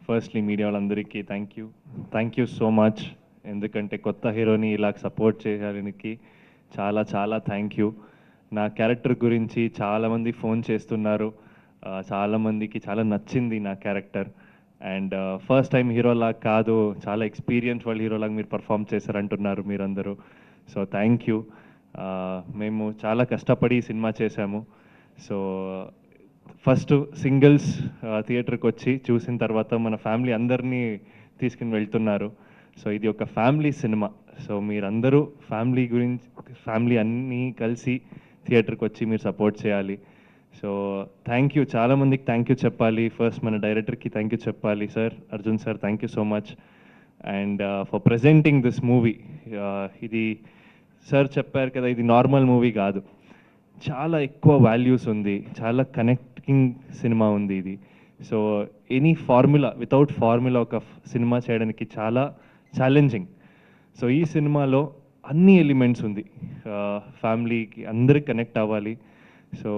Firstly media వాళ్ళందరికీ thank you so much. ఎందుకంటే కొత్త హీరోని ఇలా సపోర్ట్ చేయడానికి చాలా చాలా థ్యాంక్ యూ. నా క్యారెక్టర్ గురించి చాలామంది ఫోన్ చేస్తున్నారు. చాలామందికి చాలా నచ్చింది నా క్యారెక్టర్. అండ్ ఫస్ట్ టైం హీరోలాగా కాదు, చాలా ఎక్స్పీరియన్స్ వాళ్ళు హీరోలాగా మీరు పర్ఫామ్ చేశారంటున్నారు మీరందరూ. So thank you. మేము చాలా కష్టపడి ఈ సినిమా చేశాము. సో ఫస్ట్ సింగిల్స్ థియేటర్కి వచ్చి చూసిన తర్వాత మన ఫ్యామిలీ అందరినీ తీసుకుని వెళ్తున్నారు. సో ఇది ఒక ఫ్యామిలీ సినిమా. సో మీరందరూ ఫ్యామిలీ అన్నీ కలిసి థియేటర్కి వచ్చి మీరు సపోర్ట్ చేయాలి. సో థ్యాంక్ యూ, చాలామందికి థ్యాంక్ యూ చెప్పాలి. ఫస్ట్ మన డైరెక్టర్కి థ్యాంక్ యూ చెప్పాలి. Sir Arjun sir, thank you so much. And for presenting this movie. ఇది సార్ చెప్పారు కదా, ఇది నార్మల్ మూవీ కాదు, చాలా ఎక్కువ వాల్యూస్ ఉంది, చాలా కనెక్టింగ్ సినిమా ఉంది ఇది. సో వితౌట్ ఫార్ములా ఒక సినిమా చేయడానికి చాలా ఛాలెంజింగ్. సో ఈ సినిమాలో అన్ని ఎలిమెంట్స్ ఉంది. ఫ్యామిలీకి అందరికి కనెక్ట్ అవ్వాలి. So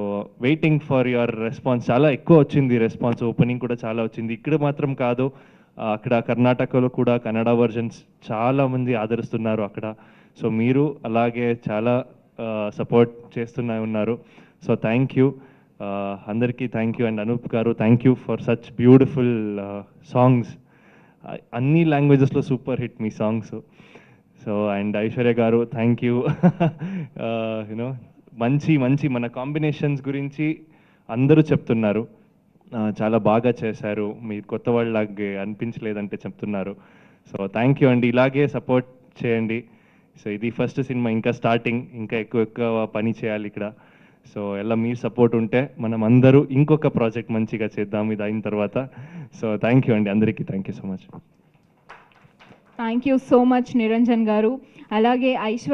waiting for your response. చాలా ఎక్కువ వచ్చింది రెస్పాన్స్, ఓపెనింగ్ కూడా చాలా వచ్చింది. ఇక్కడ మాత్రం కాదు, అక్కడ కర్ణాటకలో కూడా కన్నడ వర్జన్స్ చాలామంది ఆదరిస్తున్నారు అక్కడ. సో మీరు అలాగే చాలా సపోర్ట్ ఉన్నారు. సో థ్యాంక్ యూ అందరికీ, థ్యాంక్ యూ. అండ్ అనూప్ గారు, thank you for such beautiful songs. అన్ని లాంగ్వేజెస్లో సూపర్ హిట్ మీ సాంగ్స్. సో అండ్ ఐశ్వర్య గారు, థ్యాంక్ యూ. యూనో మంచి మన కాంబినేషన్స్ గురించి అందరూ చెప్తున్నారు. చాలా బాగా చేశారు, మీరు కొత్త వాళ్ళలాగే అనిపించలేదంటే చెప్తున్నారు. సో థ్యాంక్ యూ అండి, ఇలాగే సపోర్ట్ చేయండి. సో ఇది ఫస్ట్ సినిమా, ఇంకా స్టార్టింగ్, ఇంకా ఎక్కువ పని చేయాలి ఇక్కడ. సో ఎలా మీరు సపోర్ట్ ఉంటే మనం అందరూ ఇంకొక ప్రాజెక్ట్ మంచిగా చేద్దాం ఇది అయిన తర్వాత. సో థ్యాంక్ యూ అండి అందరికీ, thank you so much. Thank you so much Niranjan గారు. అలాగే ఐశ్వర్య